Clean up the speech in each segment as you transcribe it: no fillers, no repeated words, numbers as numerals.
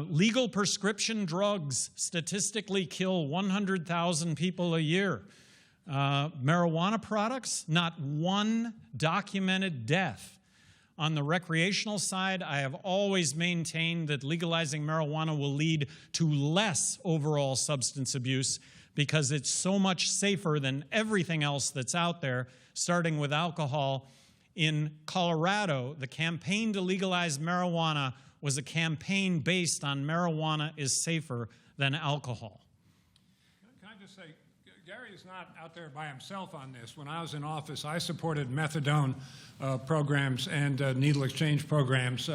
Legal prescription drugs statistically kill 100,000 people a year. Marijuana products, not one documented death. On the recreational side, I have always maintained that legalizing marijuana will lead to less overall substance abuse because it's so much safer than everything else that's out there, starting with alcohol. In Colorado, the campaign to legalize marijuana was a campaign based on marijuana is safer than alcohol. Can I just say, Gary is not out there by himself on this. When I was in office, I supported methadone programs and needle exchange programs.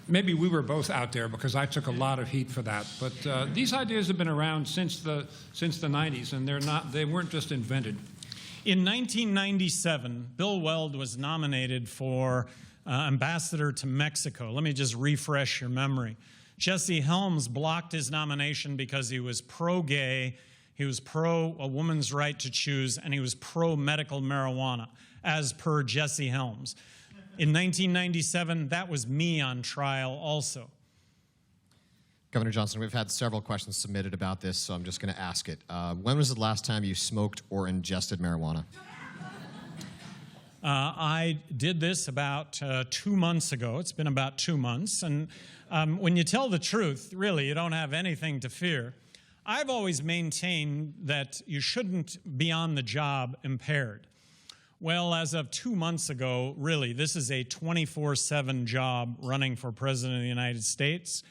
Maybe we were both out there because I took a lot of heat for that. But these ideas have been around since the 90s, and they weren't just invented. In 1997, Bill Weld was nominated for ambassador to Mexico. Let me just refresh your memory. Jesse Helms blocked his nomination because he was pro-gay, he was pro a woman's right to choose, and he was pro-medical marijuana, as per Jesse Helms. In 1997, that was me on trial also. Governor Johnson, we've had several questions submitted about this, so I'm just going to ask it. When was the last time you smoked or ingested marijuana? I did this about 2 months ago. It's been about 2 months. And when you tell the truth, really, you don't have anything to fear. I've always maintained that you shouldn't be on the job impaired. Well, as of 2 months ago, really, this is a 24/7 job running for President of the United States.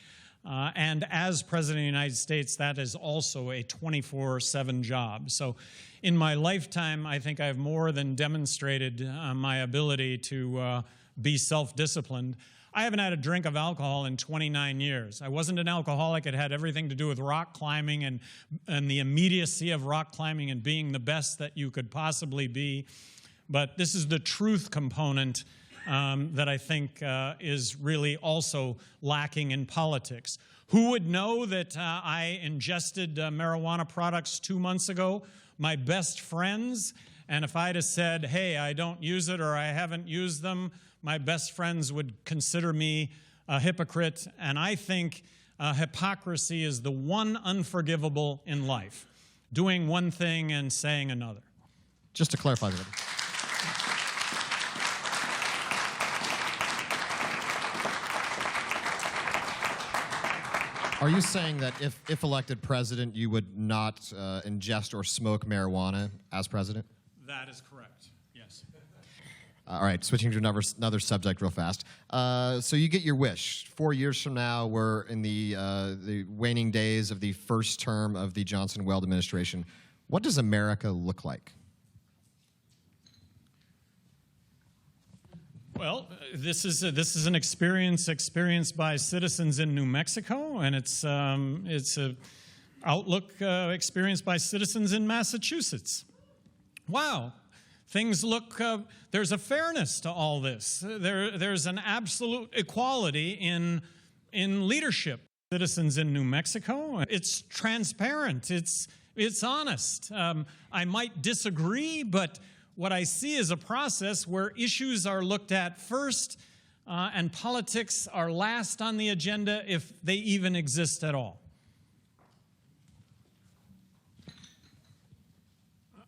And as President of the United States, that is also a 24/7 job. So in my lifetime, I think I've more than demonstrated my ability to be self-disciplined. I haven't had a drink of alcohol in 29 years. I wasn't an alcoholic. It had everything to do with rock climbing and the immediacy of rock climbing and being the best that you could possibly be. But this is the truth component that I think is really also lacking in politics. Who would know that I ingested marijuana products 2 months ago? My best friends. And if I'd have said, hey, I don't use it or I haven't used them, my best friends would consider me a hypocrite. And I think hypocrisy is the one unforgivable in life, doing one thing and saying another. Just to clarify that. Are you saying that if elected president, you would not ingest or smoke marijuana as president? That is correct, yes. All right, switching to another subject real fast. So you get your wish. 4 years from now, we're in the waning days of the first term of the Johnson-Weld administration. What does America look like? Well, this is an experience experienced by citizens in New Mexico, and it's a outlook experienced by citizens in Massachusetts. Wow, things look. There's a fairness to all this. There's an absolute equality in leadership. Citizens in New Mexico. It's transparent. It's honest. I might disagree, but what I see is a process where issues are looked at first and politics are last on the agenda if they even exist at all.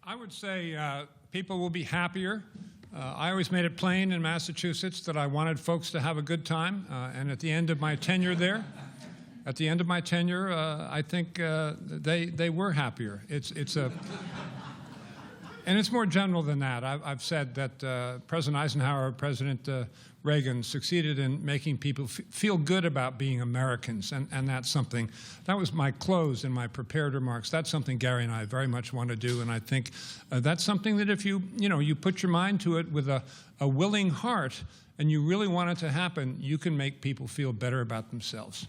I would say people will be happier. I always made it plain in Massachusetts that I wanted folks to have a good time, and at the end of my tenure there, I think they were happier. And it's more general than that. I've said that President Eisenhower, President Reagan succeeded in making people feel good about being Americans, and that's something, that was my close in my prepared remarks. That's something Gary and I very much want to do, and I think that's something that if you put your mind to it with a willing heart and you really want it to happen, you can make people feel better about themselves.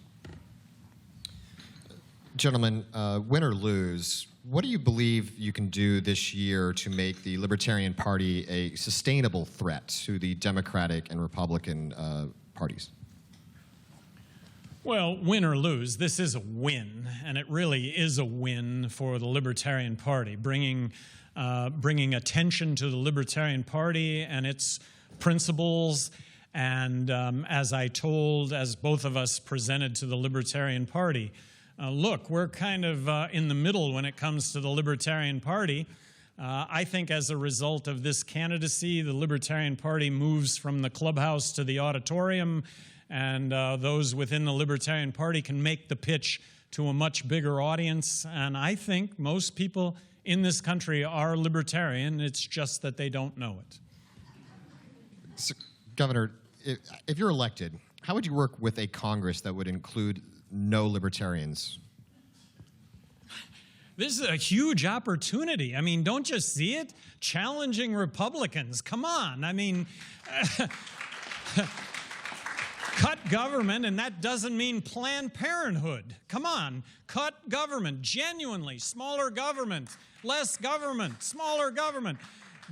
Gentlemen, win or lose, what do you believe you can do this year to make the Libertarian Party a sustainable threat to the Democratic and Republican parties? Well, win or lose, this is a win, and it really is a win for the Libertarian Party, bringing attention to the Libertarian Party and its principles And as both of us presented to the Libertarian Party, look, we're kind of in the middle when it comes to the Libertarian Party. I think as a result of this candidacy, the Libertarian Party moves from the clubhouse to the auditorium, and those within the Libertarian Party can make the pitch to a much bigger audience. And I think most people in this country are libertarian. It's just that they don't know it. So, Governor, if you're elected, how would you work with a Congress that would include no libertarians? This is a huge opportunity. I mean, don't you see it? Challenging Republicans. Come on. I mean, cut government, and that doesn't mean Planned Parenthood. Come on. Cut government. Genuinely. Smaller government. Less government. Smaller government.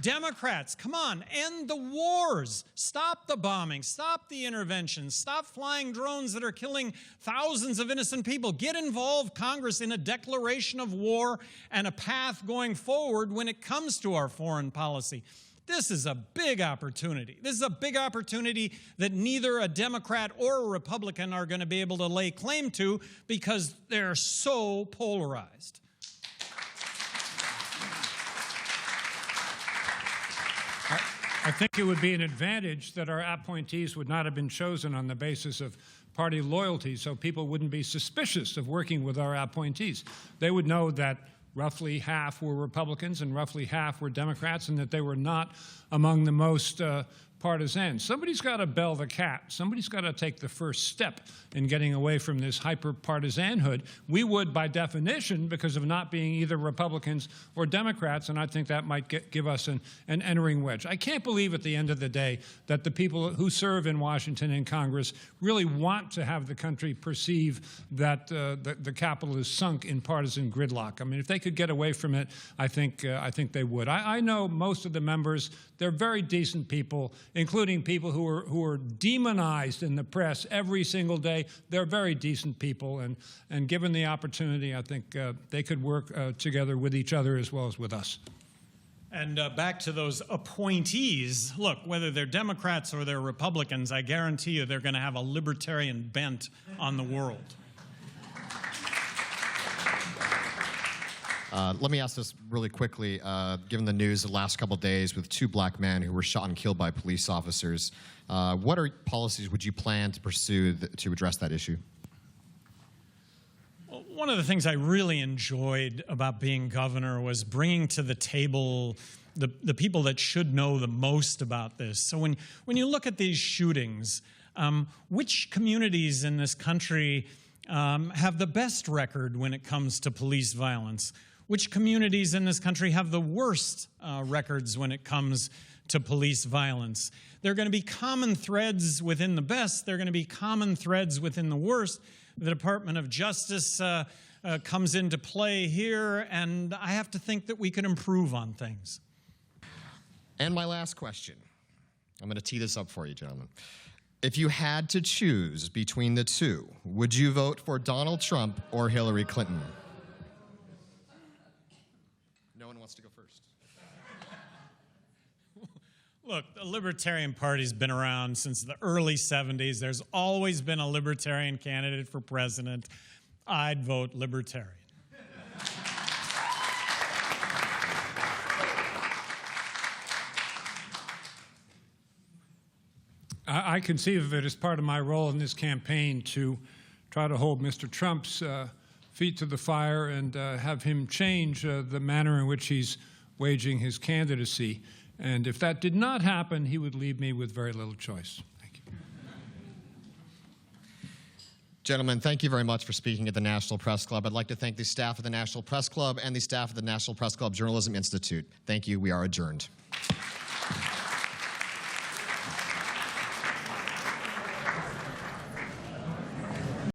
Democrats, come on, end the wars. Stop the bombing. Stop the interventions. Stop flying drones that are killing thousands of innocent people. Get involved, Congress, in a declaration of war and a path going forward when it comes to our foreign policy. This is a big opportunity. This is a big opportunity that neither a Democrat or a Republican are going to be able to lay claim to because they're so polarized. I think it would be an advantage that our appointees would not have been chosen on the basis of party loyalty, so people wouldn't be suspicious of working with our appointees. They would know that roughly half were Republicans and roughly half were Democrats, and that they were not among the most partisan. Somebody's got to bell the cat. Somebody's got to take the first step in getting away from this hyper-partisanhood. We would, by definition, because of not being either Republicans or Democrats, and I think that might give us an entering wedge. I can't believe at the end of the day that the people who serve in Washington and Congress really want to have the country perceive that the Capitol is sunk in partisan gridlock. I mean, if they could get away from it, I think they would. I know most of the members. They're very decent people, including people who are demonized in the press every single day. They're very decent people, and given the opportunity, I think they could work together with each other as well as with us. And back to those appointees, look, whether they're Democrats or they're Republicans, I guarantee you they're going to have a libertarian bent on the world. Let me ask this really quickly. Given the news the last couple of days with 2 black men who were shot and killed by police officers, what policies would you plan to pursue to address that issue? Well, one of the things I really enjoyed about being governor was bringing to the table the people that should know the most about this. So when you look at these shootings, which communities in this country have the best record when it comes to police violence? Which communities in this country have the worst records when it comes to police violence? There are going to be common threads within the best. There are going to be common threads within the worst. The Department of Justice comes into play here, and I have to think that we can improve on things. And my last question. I'm going to tee this up for you, gentlemen. If you had to choose between the two, would you vote for Donald Trump or Hillary Clinton? No one wants to go first. Look, the Libertarian Party's been around since the early 70s. There's always been a Libertarian candidate for president. I'd vote Libertarian. I conceive of it as part of my role in this campaign to try to hold Mr. Trump's feet to the fire and have him change the manner in which he's waging his candidacy. And if that did not happen, he would leave me with very little choice. Thank you. Gentlemen, thank you very much for speaking at the National Press Club. I'd like to thank the staff of the National Press Club and the staff of the National Press Club Journalism Institute. Thank you. We are adjourned.